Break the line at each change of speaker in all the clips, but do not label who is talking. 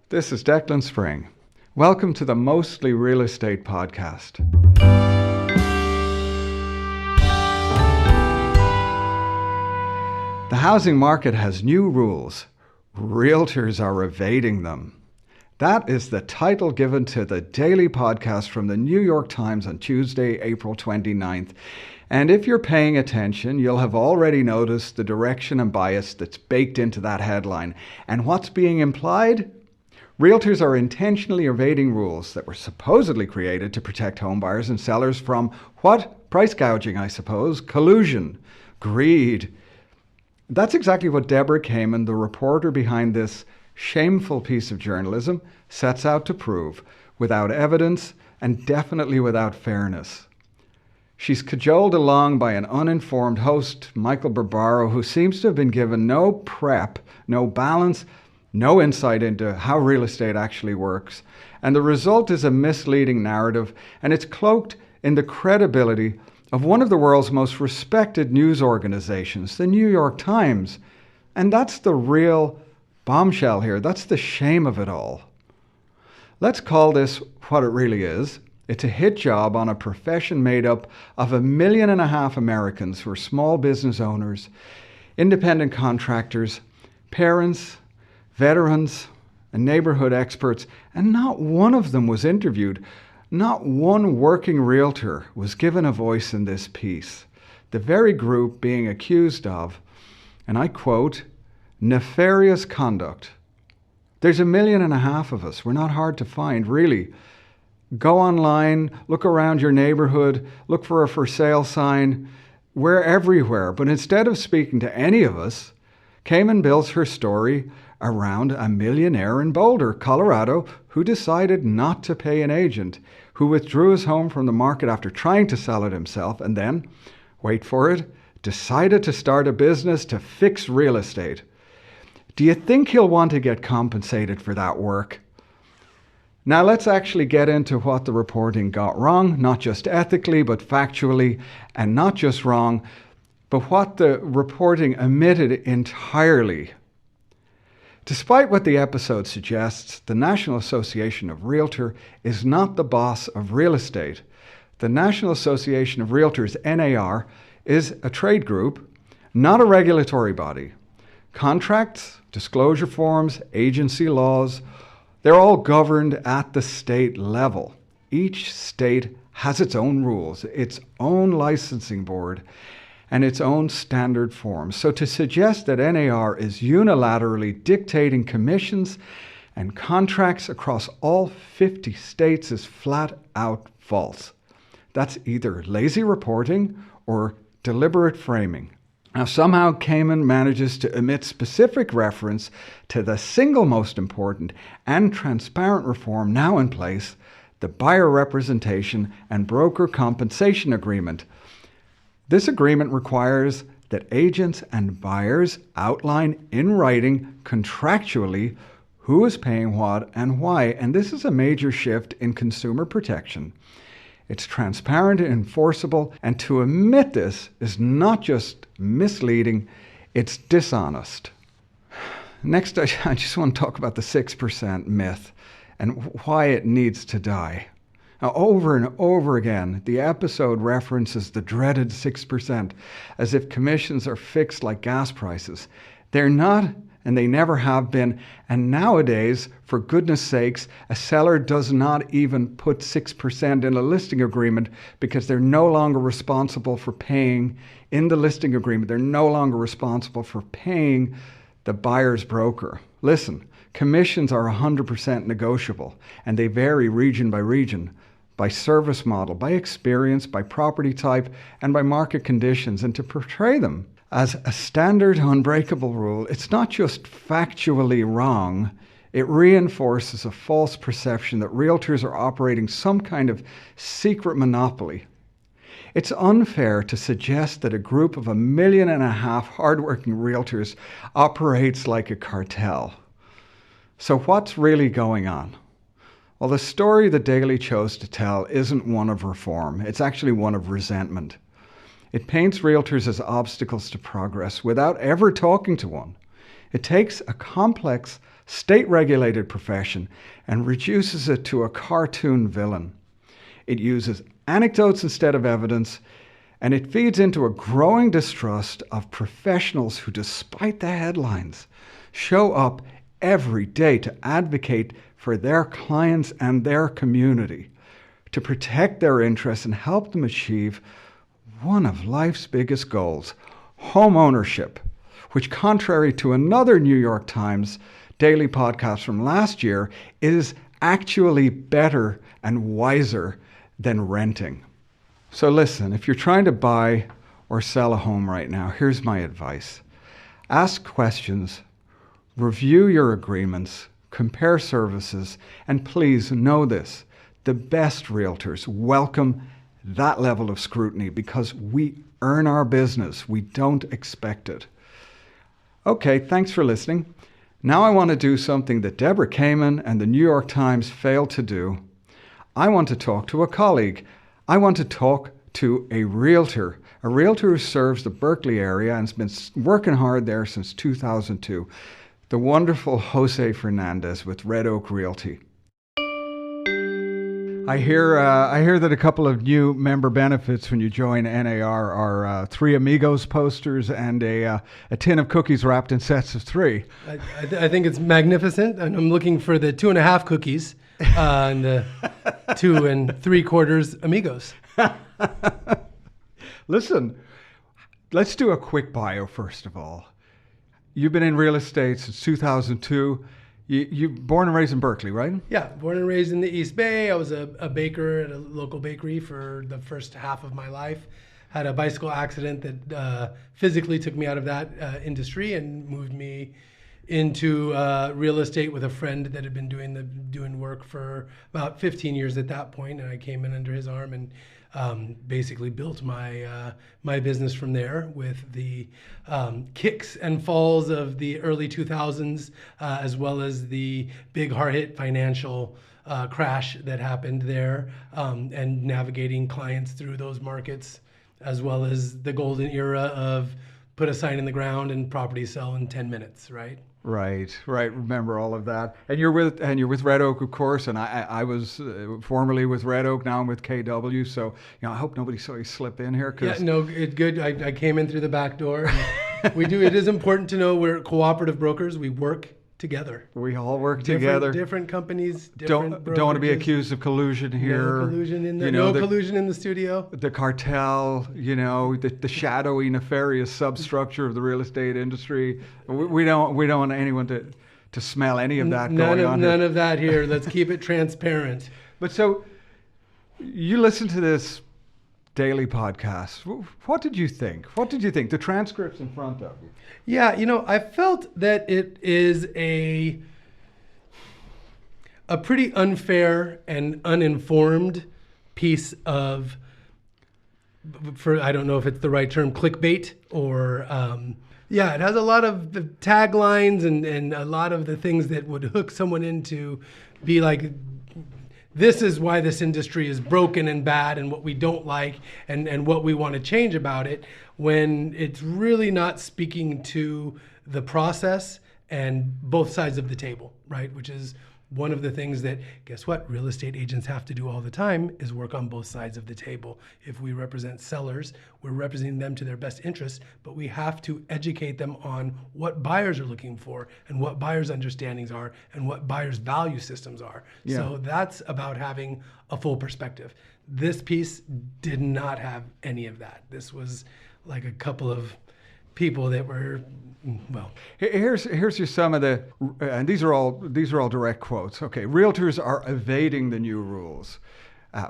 This is Declan Spring. Welcome to the Mostly Real Estate podcast. The housing market has new rules. Realtors are evading them. That is the title given to the daily podcast from the New York Times on Tuesday, April 29th. And if you're paying attention, you'll have already noticed the direction and bias that's baked into that headline. And what's being implied? Realtors are intentionally evading rules that were supposedly created to protect home buyers and sellers from what? Price gouging, I suppose, collusion, greed. That's exactly what Deborah Kamen, the reporter behind this shameful piece of journalism, sets out to prove, without evidence and definitely without fairness. She's cajoled along by an uninformed host, Michael Barbaro, who seems to have been given no prep, no balance, no insight into how real estate actually works. And the result is a misleading narrative, and it's cloaked in the credibility of one of the world's most respected news organizations, the New York Times. And that's the real bombshell here. That's the shame of it all. Let's call this what it really is. It's a hit job on a profession made up of 1.5 million Americans who are small business owners, independent contractors, parents, veterans, and neighborhood experts, and not one of them was interviewed. Not one working realtor was given a voice in this piece. The very group being accused of, and I quote, nefarious conduct. There's 1.5 million of us. We're not hard to find, really. Go online, look around your neighborhood, look for a for sale sign. We're everywhere. But instead of speaking to any of us, Kamen builds her story around a millionaire in Boulder, Colorado, who decided not to pay an agent, who withdrew his home from the market after trying to sell it himself, and then, wait for it, decided to start a business to fix real estate. Do you think he'll want to get compensated for that work? Now let's actually get into what the reporting got wrong, not just ethically, but factually, and not just wrong, but what the reporting omitted entirely. Despite what the episode suggests, the National Association of Realtors is not the boss of real estate. The National Association of Realtors, NAR, is a trade group, not a regulatory body. Contracts, disclosure forms, agency laws, they're all governed at the state level. Each state has its own rules, its own licensing board, and its own standard forms. So to suggest that NAR is unilaterally dictating commissions and contracts across all 50 states is flat out false. That's either lazy reporting or deliberate framing. Now, somehow Kamen manages to omit specific reference to the single most important and transparent reform now in place, the Buyer Representation and Broker Compensation Agreement. This agreement requires that agents and buyers outline in writing contractually who is paying what and why, and this is a major shift in consumer protection. It's transparent and enforceable, and to omit this is not just misleading, it's dishonest. Next, I just want to talk about the 6% myth and why it needs to die. Now, over and over again, the episode references the dreaded 6%, as if commissions are fixed like gas prices. They're not, and they never have been. And nowadays, for goodness sakes, a seller does not even put 6% in a listing agreement because they're no longer responsible for paying, in the listing agreement, they're no longer responsible for paying the buyer's broker. Listen, commissions are 100% negotiable, and they vary region by region, by service model, by experience, by property type, and by market conditions. And to portray them as a standard unbreakable rule, it's not just factually wrong, it reinforces a false perception that realtors are operating some kind of secret monopoly. It's unfair to suggest that a group of 1.5 million hardworking realtors operates like a cartel. So what's really going on? Well, the story the Daily chose to tell isn't one of reform. It's actually one of resentment. It paints realtors as obstacles to progress without ever talking to one. It takes a complex state-regulated profession and reduces it to a cartoon villain. It uses anecdotes instead of evidence, and it feeds into a growing distrust of professionals who, despite the headlines, show up every day to advocate for their clients and their community, to protect their interests and help them achieve one of life's biggest goals, home ownership, which, contrary to another New York Times daily podcast from last year, is actually better and wiser than renting. So listen, if you're trying to buy or sell a home right now, here's my advice. Ask questions, review your agreements, compare services, and please know this, the best realtors welcome that level of scrutiny because we earn our business. We don't expect it. Okay, thanks for listening. Now I want to do something that Deborah Kamen and the New York Times failed to do. I want to talk to a colleague. I want to talk to a realtor who serves the Berkeley area and has been working hard there since 2002, the wonderful José Fernández with Red Oak Realty. I hear that a couple of new member benefits when you join NAR are 3 Amigos posters and a tin of cookies wrapped in sets of 3.
I think it's magnificent, and I'm looking for the 2.5 cookies and the 2 3/4 Amigos.
Listen, let's do a quick bio first of all. You've been in real estate since 2002. You born and raised in Berkeley, right?
Yeah, born and raised in the East Bay. I was a baker at a local bakery for the first half of my life. Had a bicycle accident that physically took me out of that industry and moved me into real estate with a friend that had been doing work for about 15 years at that point, and I came in under his arm and basically built my business from there with the kicks and falls of the early 2000s, as well as the big hard-hit financial crash that happened there, and navigating clients through those markets, as well as the golden era of put a sign in the ground and property sell in 10 minutes, right?
Right. Remember all of that. And you're with Red Oak, of course. And I was formerly with Red Oak. Now I'm with KW. So I hope nobody saw you slip in here.
Yeah, no, it's good. I came in through the back door. We do. It is important to know we're cooperative brokers. We work together.
We all work together.
Different companies. Don't
want to be accused of collusion here.
No collusion in the studio.
The cartel. The shadowy, nefarious substructure of the real estate industry. We don't want anyone to smell any of that going on.
None of that here. Let's keep it transparent.
But so you listen to this daily podcast. What did you think? The transcript's in front of you.
Yeah, I felt that it is a pretty unfair and uninformed piece of, I don't know if it's the right term, clickbait or, it has a lot of the taglines and a lot of the things that would hook someone into be like, this is why this industry is broken and bad and what we don't like and what we want to change about it, when it's really not speaking to the process and both sides of the table, right? Which is one of the things that, guess what, real estate agents have to do all the time is work on both sides of the table. If we represent sellers, we're representing them to their best interest, but we have to educate them on what buyers are looking for and what buyers' understandings are and what buyers' value systems are. Yeah. So that's about having a full perspective. This piece did not have any of that. This was like a couple of people that were, well.
Here's just some of the, and these are all direct quotes. Okay, realtors are evading the new rules,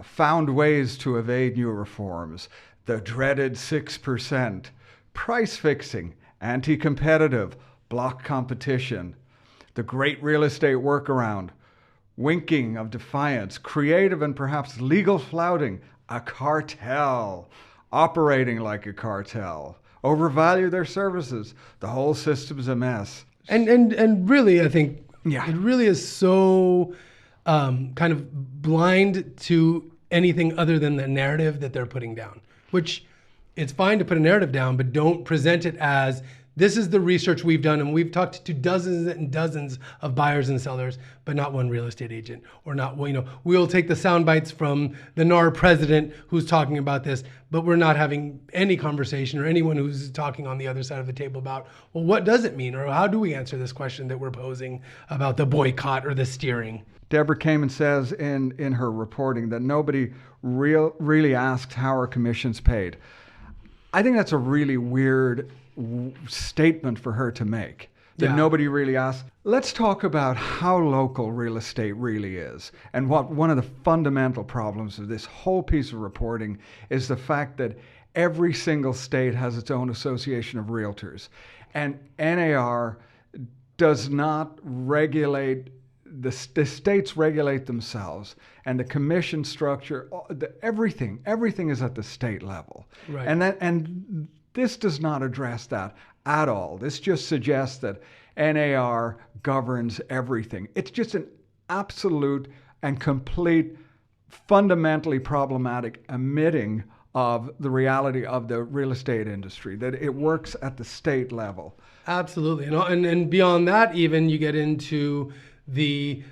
found ways to evade new reforms, the dreaded 6%, price fixing, anti-competitive, block competition, the great real estate workaround, winking of defiance, creative and perhaps legal flouting, a cartel, operating like a cartel, overvalue their services. The whole system's a mess.
And really, I think it really is so kind of blind to anything other than the narrative that they're putting down, which it's fine to put a narrative down, but don't present it as This is the research we've done, and we've talked to dozens and dozens of buyers and sellers, but not one real estate agent, or not, we'll take the sound bites from the NAR president who's talking about this, but we're not having any conversation or anyone who's talking on the other side of the table about, well, what does it mean, or how do we answer this question that we're posing about the boycott or the steering?
Deborah Kamen says in her reporting that nobody really asks how are commissions paid. I think that's a really weird statement for her to make, that nobody really asks. Let's talk about how local real estate really is. And what one of the fundamental problems of this whole piece of reporting is the fact that every single state has its own association of realtors. And NAR does not regulate, the states regulate themselves, and the commission structure, everything is at the state level.
Right.
And this does not address that at all. This just suggests that NAR governs everything. It's just an absolute and complete, fundamentally problematic omitting of the reality of the real estate industry, that it works at the state level.
Absolutely. And beyond that, even you get into the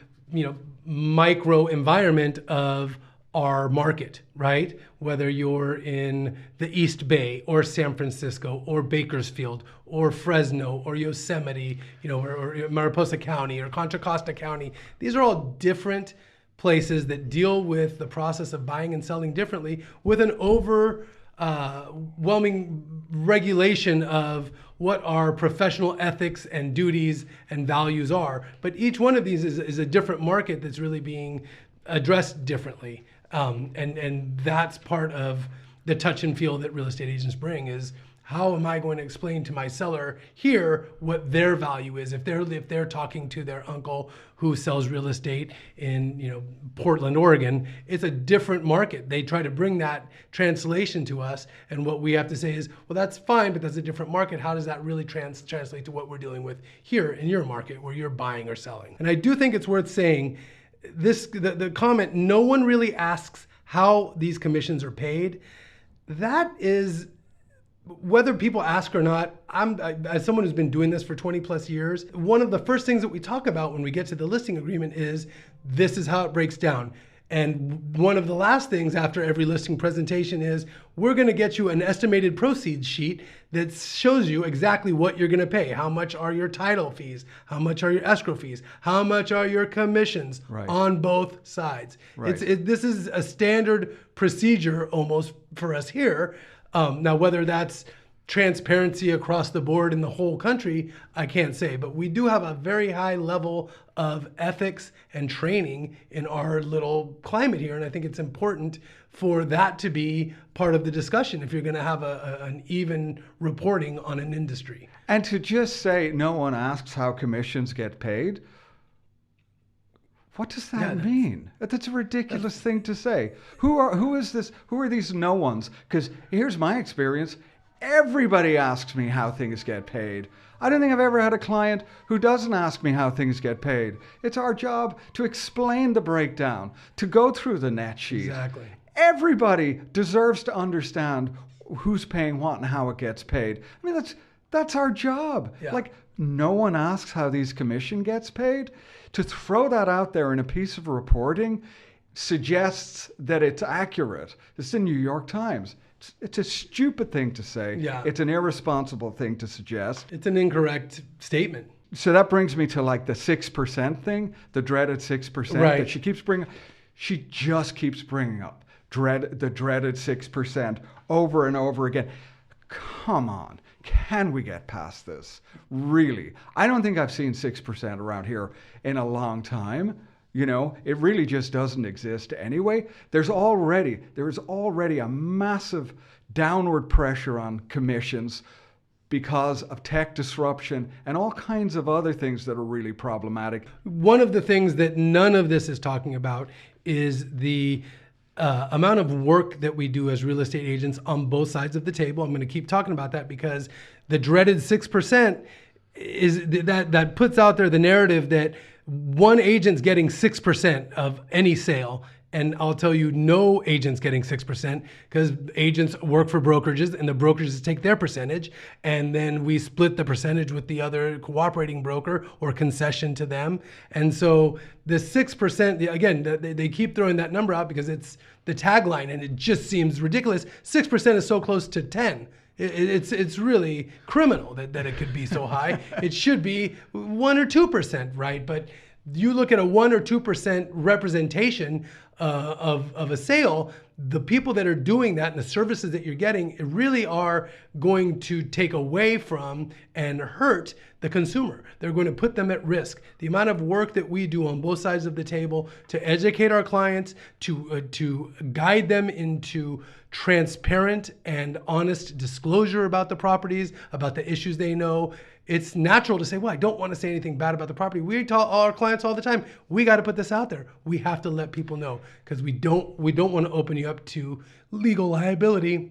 micro environment of our market, right? Whether you're in the East Bay or San Francisco or Bakersfield or Fresno or Yosemite, or Mariposa County or Contra Costa County. These are all different places that deal with the process of buying and selling differently, with an overwhelming regulation of what our professional ethics and duties and values are. But each one of these is a different market that's really being addressed differently. And that's part of the touch and feel that real estate agents bring, is how am I going to explain to my seller here what their value is? If they're talking to their uncle who sells real estate in Portland, Oregon, it's a different market. They try to bring that translation to us, and what we have to say is, well, that's fine, but that's a different market. How does that really translate to what we're dealing with here in your market where you're buying or selling? And I do think it's worth saying the comment, no one really asks how these commissions are paid. That is, whether people ask or not, as someone who's been doing this for 20 plus years, one of the first things that we talk about when we get to the listing agreement is, this is how it breaks down. And one of the last things after every listing presentation is, we're going to get you an estimated proceeds sheet that shows you exactly what you're going to pay. How much are your title fees? How much are your escrow fees? How much are your commissions on both sides? Right. This is a standard procedure almost for us here. Now, whether that's transparency across the board in the whole country, I can't say, but we do have a very high level of ethics and training in our little climate here, and I think it's important for that to be part of the discussion if you're going to have an even reporting on an industry.
And to just say no one asks how commissions get paid, what does that mean? That's a ridiculous thing to say. Who are these no ones? Because here's my experience. Everybody asks me how things get paid. I don't think I've ever had a client who doesn't ask me how things get paid. It's our job to explain the breakdown, to go through the net sheet.
Exactly.
Everybody deserves to understand who's paying what and how it gets paid. I mean, that's our job. Yeah. Like, no one asks how these commission gets paid. To throw that out there in a piece of reporting suggests that it's accurate. It's in New York Times. It's a stupid thing to say. Yeah. It's an irresponsible thing to suggest.
It's an incorrect statement.
So that brings me to like the 6% thing, the dreaded 6% that she keeps bringing. She just keeps bringing up the dreaded 6% over and over again. Come on. Can we get past this? Really? I don't think I've seen 6% around here in a long time. It really just doesn't exist anyway. There's already a massive downward pressure on commissions because of tech disruption and all kinds of other things that are really problematic.
One of the things that none of this is talking about is the amount of work that we do as real estate agents on both sides of the table. I'm going to keep talking about that because the dreaded 6% is that puts out there the narrative that one agent's getting 6% of any sale And I'll tell you, no agent's getting 6% because agents work for brokerages and the brokerages take their percentage. And then we split the percentage with the other cooperating broker or concession to them. And so the 6%, again, they keep throwing that number out because it's the tagline and it just seems ridiculous. 6% is so close to 10. It's really criminal that it could be so high. It should be 1 or 2%, right? But you look at a 1 or 2% representation of a sale, the people that are doing that and the services that you're getting really are going to take away from and hurt the consumer. They're going to put them at risk. The amount of work that we do on both sides of the table to educate our clients, to guide them into transparent and honest disclosure about the properties, about the issues they know. It's natural to say, well, I don't want to say anything bad about the property. We tell our clients all the time, we got to put this out there. We have to let people know because we don't want to open you up to legal liability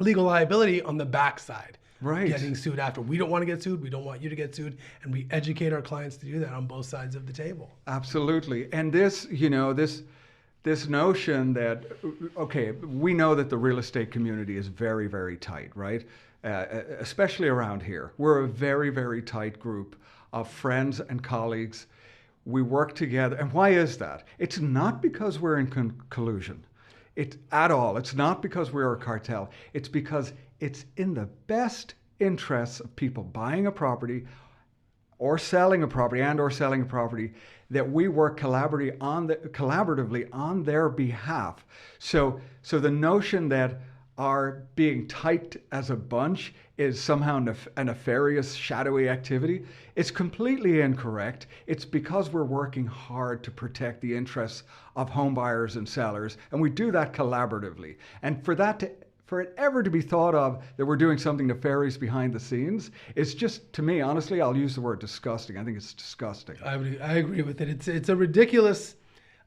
on the backside.
Right.
Getting sued after. We don't want to get sued. We don't want you to get sued. And we educate our clients to do that on both sides of the table.
Absolutely. And this notion that, okay, we know that the real estate community is very, very tight, right? Especially around here. We're a very, very tight group of friends and colleagues. We work together. And why is that? It's not because we're in collusion. At all. It's not because we're a cartel. It's because it's in the best interests of people buying a property or selling a property that we work collaboratively on their behalf. So the notion that our being tight as a bunch is somehow a nefarious, shadowy activity, it's completely incorrect. It's because we're working hard to protect the interests of home buyers and sellers, and we do that collaboratively. And for it ever to be thought of that we're doing something nefarious behind the scenes, it's just, to me, honestly, I'll use the word disgusting. I think it's disgusting.
I agree with it. It's a ridiculous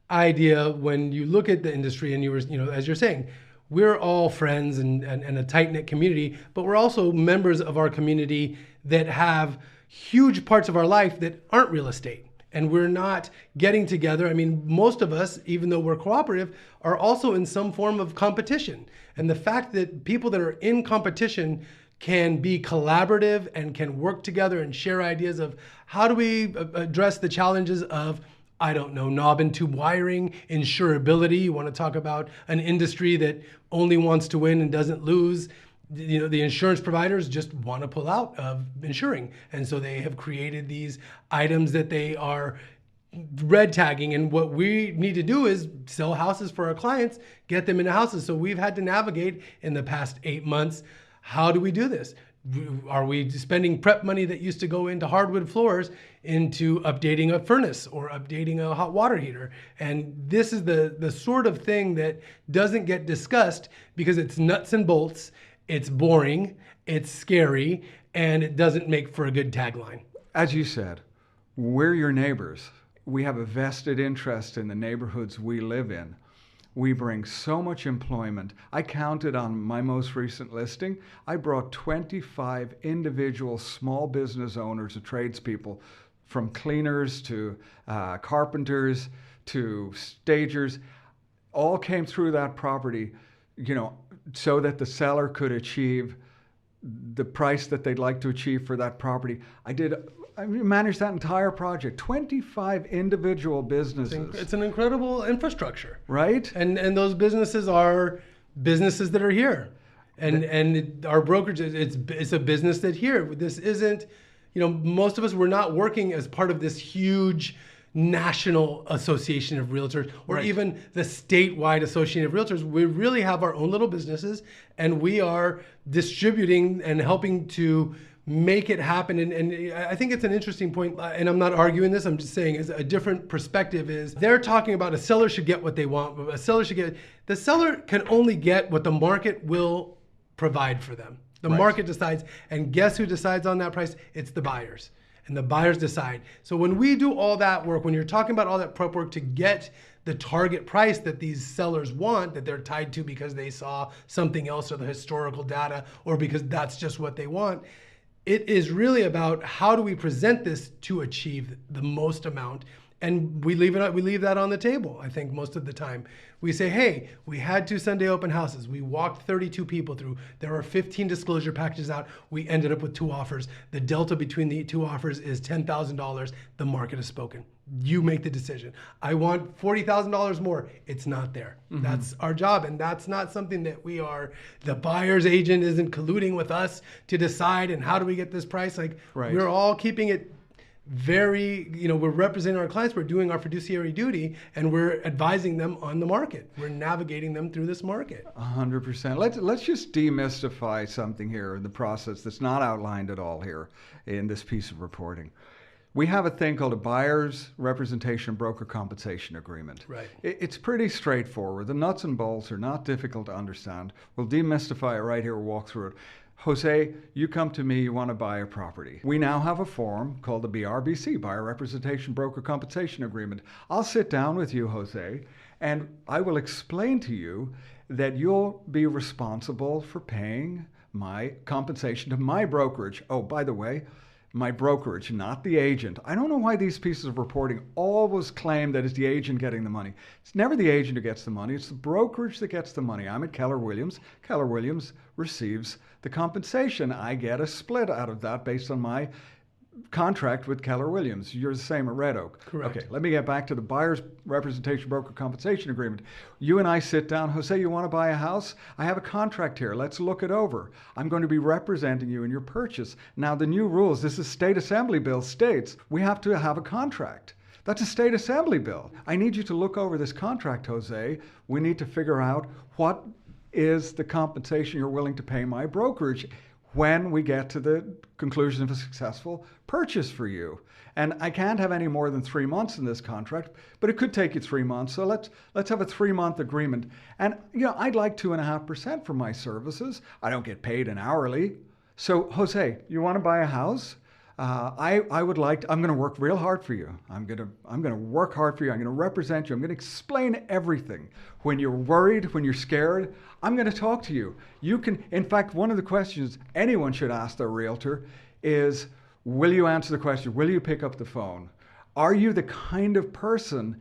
idea when you look at the industry and as you're saying, we're all friends and a tight-knit community, but we're also members of our community that have huge parts of our life that aren't real estate. And we're not getting together. I mean, most of us, even though we're cooperative, are also in some form of competition. And the fact that people that are in competition can be collaborative and can work together and share ideas of how do we address the challenges of, I don't know, knob and tube wiring, insurability. You want to talk about an industry that only wants to win and doesn't lose. The insurance providers just want to pull out of insuring. And so they have created these items that they are red tagging. And what we need to do is sell houses for our clients, get them into houses. So we've had to navigate in the past 8 months. How do we do this? Are we spending prep money that used to go into hardwood floors into updating a furnace or updating a hot water heater? And this is the sort of thing that doesn't get discussed because it's nuts and bolts, it's boring, it's scary, and it doesn't make for a good tagline.
As you said, we're your neighbors. We have a vested interest in the neighborhoods we live in. We bring so much employment. I counted on my most recent listing. I brought 25 individual small business owners or tradespeople, from cleaners to carpenters to stagers, all came through that property, so that the seller could achieve the price that they'd like to achieve for that property. I managed that entire project, 25 individual businesses.
It's an incredible infrastructure.
Right?
And those businesses are businesses that are here. And our brokerage, it's a business that here. This isn't, most of us, we're not working as part of this huge national association of realtors or
Right.
even the statewide association of realtors. We really have our own little businesses and we are distributing and helping to make it happen. And I think it's an interesting point, and I'm not arguing this, I'm just saying is a different perspective is they're talking about a seller should get what they want. The seller can only get what the market will provide for them. The
Right.
market decides, and guess who decides on that price? It's the buyers. And the buyers decide. So when we do all that work, when you're talking about all that prep work to get the target price that these sellers want, that they're tied to because they saw something else or the historical data, or because that's just what they want, it is really about how do we present this to achieve the most amount And we leave that on the table, I think, most of the time. We say, hey, we had 2 Sunday open houses. We walked 32 people through. There are 15 disclosure packages out. We ended up with 2 offers. The delta between the 2 offers is $10,000. The market has spoken. You make the decision. I want $40,000 more. It's not there. Mm-hmm. That's our job. And that's not something that the buyer's agent isn't colluding with us to decide, and how do we get this price? Like, right. We're all keeping it very, we're representing our clients, we're doing our fiduciary duty, and we're advising them on the market. We're navigating them through this market.
100%. Let's just demystify something here in the process that's not outlined at all here in this piece of reporting. We have a thing called a buyer's representation broker compensation agreement.
Right.
It's pretty straightforward. The nuts and bolts are not difficult to understand. We'll demystify it right here, we'll walk through it. Jose, you come to me, you want to buy a property. We now have a form called the BRBC, Buyer Representation Broker Compensation Agreement. I'll sit down with you, Jose, and I will explain to you that you'll be responsible for paying my compensation to my brokerage. Oh, by the way, my brokerage, not the agent. I don't know why these pieces of reporting always claim that it's the agent getting the money. It's never the agent who gets the money. It's the brokerage that gets the money. I'm at Keller Williams. Keller Williams receives the compensation. I get a split out of that based on my contract with Keller Williams. You're the same at Red Oak.
Correct.
Okay, let me get back to the Buyer's Representation Broker Compensation Agreement. You and I sit down. Jose, you want to buy a house? I have a contract here. Let's look it over. I'm going to be representing you in your purchase. Now, the new rules, this is State Assembly Bill, states we have to have a contract. That's a State Assembly bill. I need you to look over this contract, Jose. We need to figure out what is the compensation you're willing to pay my brokerage when we get to the conclusion of a successful purchase for you. And I can't have any more than 3 months in this contract, but it could take you 3 months. So let's have a 3-month agreement. And I'd like 2.5% for my services. I don't get paid an hourly. So Jose, you want to buy a house? I would like to, I'm going to work real hard for you. I'm going to work hard for you. I'm going to represent you. I'm going to explain everything. When you're worried, when you're scared, I'm going to talk to you. You can, in fact, one of the questions anyone should ask their realtor is, will you answer the question? Will you pick up the phone? Are you the kind of person,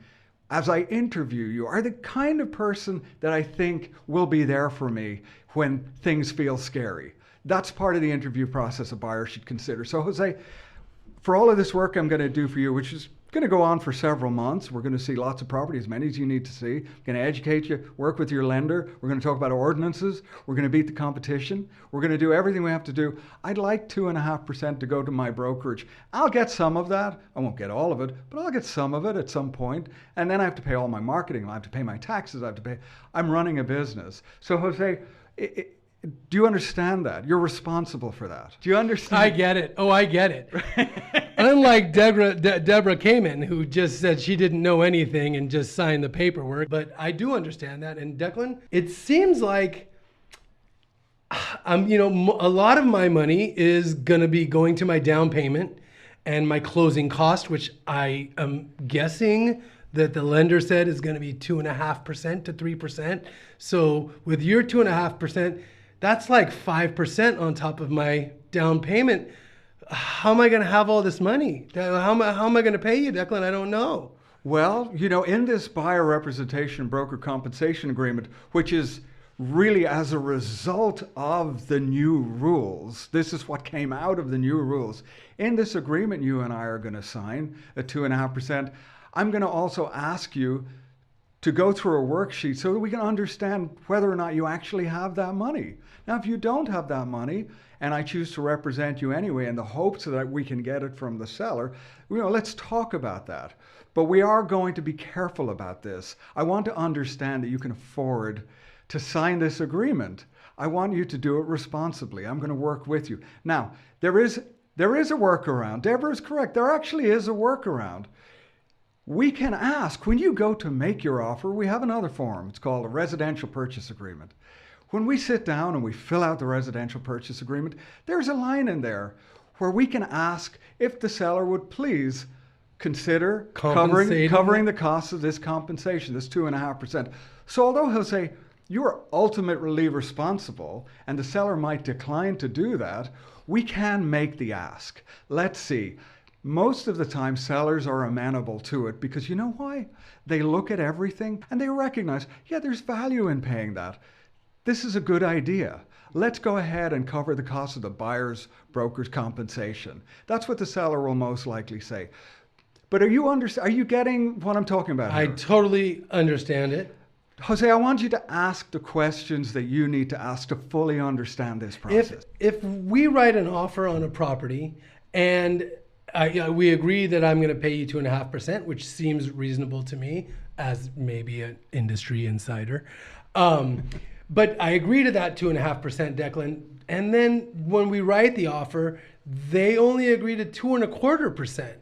as I interview you, are the kind of person that I think will be there for me when things feel scary? That's part of the interview process a buyer should consider. So Jose, for all of this work I'm going to do for you, which is going to go on for several months, we're going to see lots of property, as many as you need to see. I'm going to educate you, work with your lender. We're going to talk about ordinances. We're going to beat the competition. We're going to do everything we have to do. I'd like 2.5% to go to my brokerage. I'll get some of that. I won't get all of it, but I'll get some of it at some point. And then I have to pay all my marketing. I have to pay my taxes. I'm running a business. So Jose, do you understand that? You're responsible for that. Do you understand?
I get it. Oh, I get it. Unlike Deborah Kamen, who just said she didn't know anything and just signed the paperwork. But I do understand that. And Declan, it seems like, a lot of my money is going to be going to my down payment and my closing cost, which I am guessing that the lender said is going to be 2.5% to 3%. So with your 2.5%, that's like 5% on top of my down payment. How am I going to have all this money? How am I going to pay you, Declan? I don't know.
Well, in this buyer representation broker compensation agreement, which is really as a result of the new rules, this is what came out of the new rules. In this agreement you and I are going to sign at 2.5%, I'm going to also ask you to go through a worksheet so that we can understand whether or not you actually have that money. Now, if you don't have that money, and I choose to represent you anyway in the hopes that we can get it from the seller, let's talk about that. But we are going to be careful about this. I want to understand that you can afford to sign this agreement. I want you to do it responsibly. I'm going to work with you. Now, there is a workaround. Deborah is correct. There actually is a workaround. We can ask, when you go to make your offer, we have another form. It's called a residential purchase agreement. When we sit down and we fill out the residential purchase agreement, there's a line in there where we can ask if the seller would please consider covering the costs of this compensation, this 2.5%. So although he'll say, you're ultimately responsible, and the seller might decline to do that, we can make the ask. Let's see. Most of the time, sellers are amenable to it because you know why? They look at everything and they recognize, yeah, there's value in paying that. This is a good idea. Let's go ahead and cover the cost of the buyer's broker's compensation. That's what the seller will most likely say. But are you getting what I'm talking about here?
I totally understand it.
Jose, I want you to ask the questions that you need to ask to fully understand this process.
If we write an offer on a property and we agree that I'm going to pay you 2.5%, which seems reasonable to me as maybe an industry insider. But I agree to that 2.5%, Declan. And then when we write the offer, they only agree to 2.25%.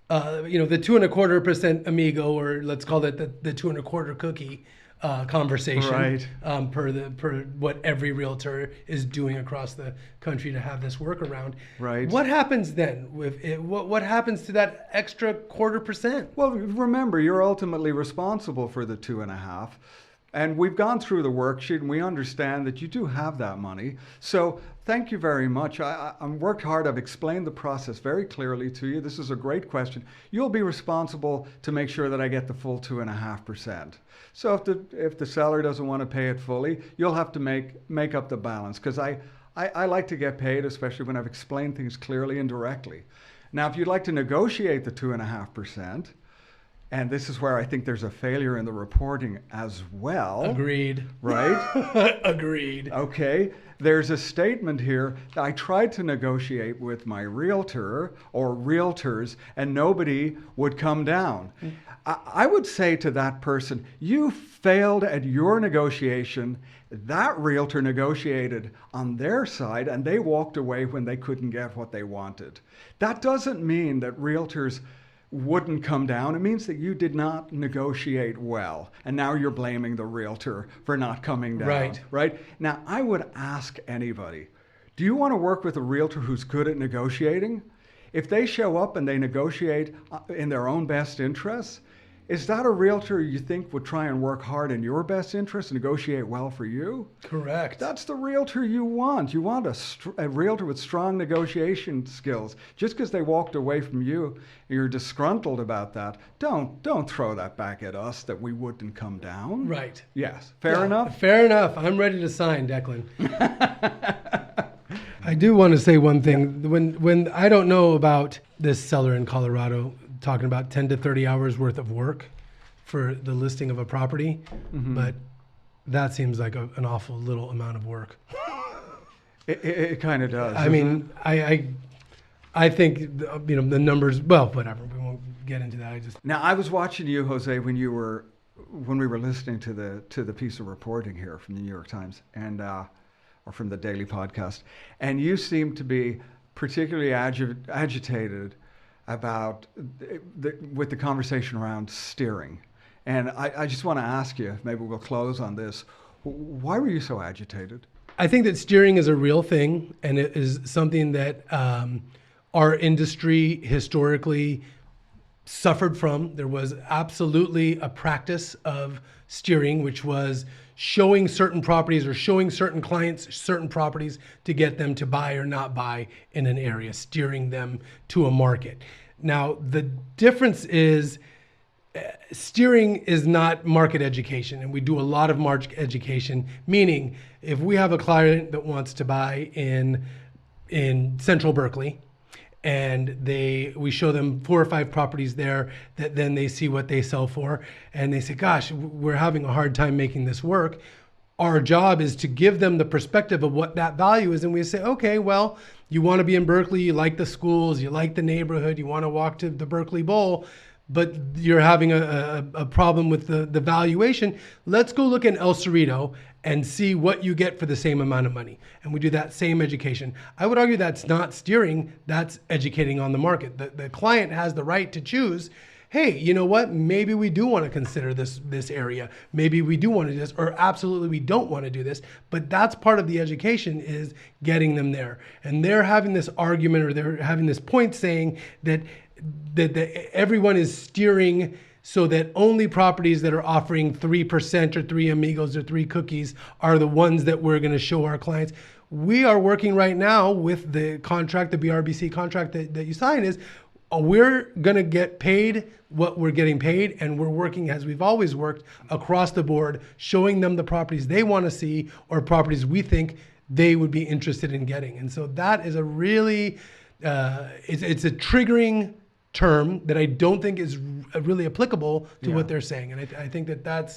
The 2.25% amigo, or let's call it the 2.25 cookie conversation,
right.
per what every realtor is doing across the country to have this workaround.
Right.
What happens then with it? What happens to that extra 0.25%?
Well, remember, you're ultimately responsible for the 2.5%. And we've gone through the worksheet and we understand that you do have that money. So thank you very much. I've worked hard. I've explained the process very clearly to you. This is a great question. You'll be responsible to make sure that I get the full 2.5%. So if the seller doesn't want to pay it fully, you'll have to make up the balance, because I like to get paid, especially when I've explained things clearly and directly. Now, if you'd like to negotiate the 2.5%, and this is where I think there's a failure in the reporting as well.
Agreed.
Right?
Agreed.
Okay. There's a statement here that I tried to negotiate with my realtor or realtors and nobody would come down. I would say to that person, you failed at your negotiation. That realtor negotiated on their side and they walked away when they couldn't get what they wanted. That doesn't mean that realtors wouldn't come down. It means that you did not negotiate well. And now you're blaming the realtor for not coming down. Right? Now, I would ask anybody, do you want to work with a realtor who's good at negotiating? If they show up and they negotiate in their own best interests, is that a realtor you think would try and work hard in your best interest, negotiate well for you?
Correct.
That's the realtor you want. You want a realtor with strong negotiation skills. Just because they walked away from you and you're disgruntled about that, don't throw that back at us that we wouldn't come down.
Right.
Yes. Fair enough?
Fair enough. I'm ready to sign, Declan. I do want to say one thing. When I don't know about this seller in Colorado talking about 10 to 30 hours worth of work for the listing of a property, but that seems like an awful little amount of work.
It kind of does.
I mean, I think the numbers. Well, whatever. We won't get into that.
Now, I was watching you, Jose, when we were listening to the piece of reporting here from the New York Times and or from the Daily Podcast, and you seemed to be particularly agitated about with the conversation around steering. And I just want to ask you, maybe we'll close on this. Why were you so agitated?
I think that steering is a real thing, and it is something that our industry historically suffered from. There was absolutely a practice of steering, which was showing certain properties or showing certain clients certain properties to get them to buy or not buy in an area, steering them to a market. Now, the difference is steering is not market education, and we do a lot of market education, meaning if we have a client that wants to buy in Central Berkeley, and we show them 4 or 5 properties there that then they see what they sell for, and they say, gosh, we're having a hard time making this work. Our job is to give them the perspective of what that value is. And we say, okay, well, you want to be in Berkeley, you like the schools, you like the neighborhood, you want to walk to the Berkeley Bowl, but you're having a problem with the valuation. Let's go look in El Cerrito and see what you get for the same amount of money. And we do that same education. I would argue that's not steering, that's educating on the market. The client has the right to choose, hey, you know what? Maybe we do want to consider this area. Maybe we do want to do this, or absolutely we don't want to do this. But that's part of the education, is getting them there. And they're having this argument, or they're having this point saying that everyone is steering so that only properties that are offering 3% or 3 amigos or 3 cookies are the ones that we're going to show our clients. We are working right now with the contract, the BRBC contract that you sign, is we're going to get paid what we're getting paid, and we're working as we've always worked across the board, showing them the properties they want to see or properties we think they would be interested in getting. And so that is a really, it's a triggering term that I don't think is really applicable to what they're saying. And I think I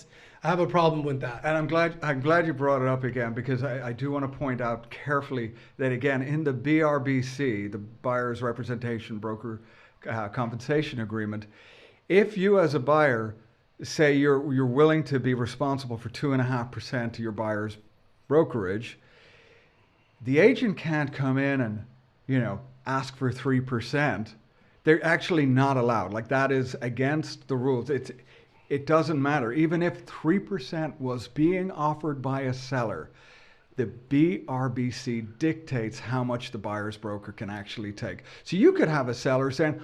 have a problem with that.
And I'm glad you brought it up again, because I do want to point out carefully that, again, in the BRBC, the Buyer's Representation Broker Compensation Agreement, if you as a buyer say you're willing to be responsible for 2.5% of your buyer's brokerage, the agent can't come in and, ask for 3%. They're actually not allowed. Like, that is against the rules. It doesn't matter. Even if 3% was being offered by a seller, the BRBC dictates how much the buyer's broker can actually take. So you could have a seller saying,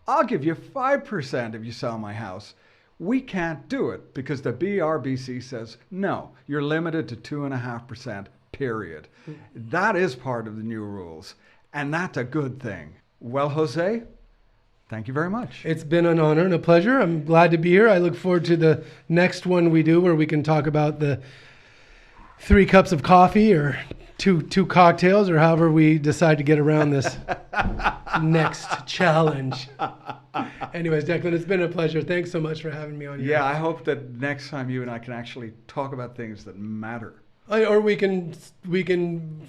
I'll give you 5% if you sell my house. We can't do it because the BRBC says, no, you're limited to 2.5%, period. That is part of the new rules, and that's a good thing. Well, Jose, thank you very much.
It's been an honor and a pleasure. I'm glad to be here. I look forward to the next one we do, where we can talk about the 3 cups of coffee or two cocktails, or however we decide to get around this next challenge. Anyways, Declan, it's been a pleasure. Thanks so much for having me on here.
Yeah, I hope that next time you and I can actually talk about things that matter.
Or we can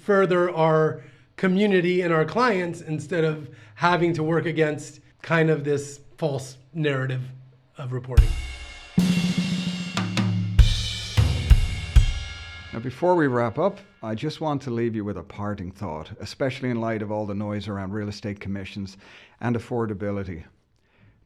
further our community and our clients instead of having to work against kind of this false narrative of reporting.
Now, before we wrap up, I just want to leave you with a parting thought, especially in light of all the noise around real estate commissions and affordability.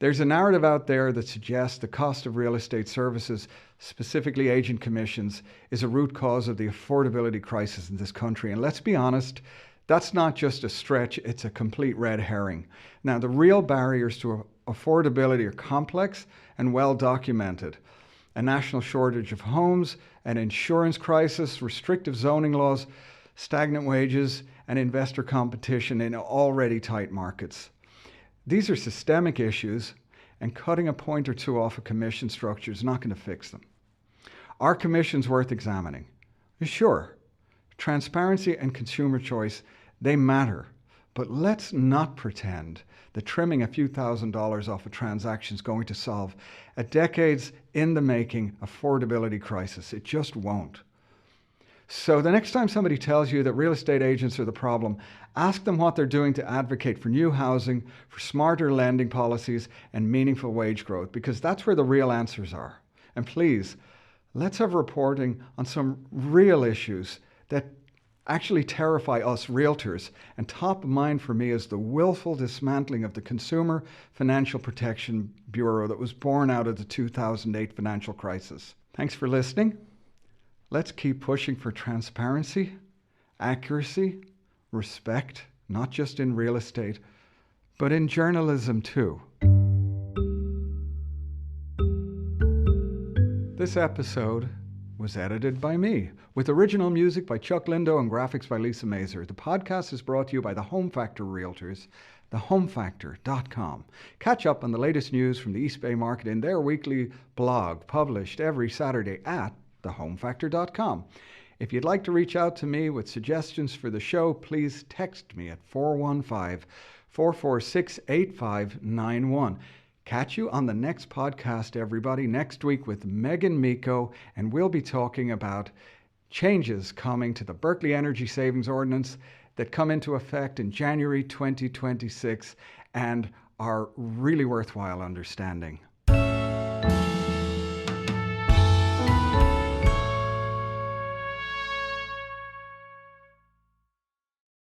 There's a narrative out there that suggests the cost of real estate services, specifically agent commissions, is a root cause of the affordability crisis in this country. And let's be honest, that's not just a stretch, it's a complete red herring. Now, the real barriers to affordability are complex and well documented. A national shortage of homes, an insurance crisis, restrictive zoning laws, stagnant wages, and investor competition in already tight markets. These are systemic issues, and cutting a point or two off a commission structure is not going to fix them. Are commissions worth examining? Sure. Transparency and consumer choice, they matter. But let's not pretend that trimming a few $1,000s off a transaction is going to solve a decades in the making affordability crisis. It just won't. So the next time somebody tells you that real estate agents are the problem, ask them what they're doing to advocate for new housing, for smarter lending policies, and meaningful wage growth, because that's where the real answers are. And please, let's have reporting on some real issues that actually terrify us realtors. And top of mind for me is the willful dismantling of the Consumer Financial Protection Bureau that was born out of the 2008 financial crisis. Thanks for listening. Let's keep pushing for transparency, accuracy, respect, not just in real estate, but in journalism too. This episode was edited by me, with original music by Chuck Lindo and graphics by Lisa Mazer. The podcast is brought to you by the Home Factor Realtors, thehomefactor.com. Catch up on the latest news from the East Bay market in their weekly blog, published every Saturday at thehomefactor.com. If you'd like to reach out to me with suggestions for the show, please text me at 415-446-8591. Catch you on the next podcast, everybody, next week with Megan Miko, and we'll be talking about changes coming to the Berkeley Energy Savings Ordinance that come into effect in January 2026 and are really worthwhile understanding.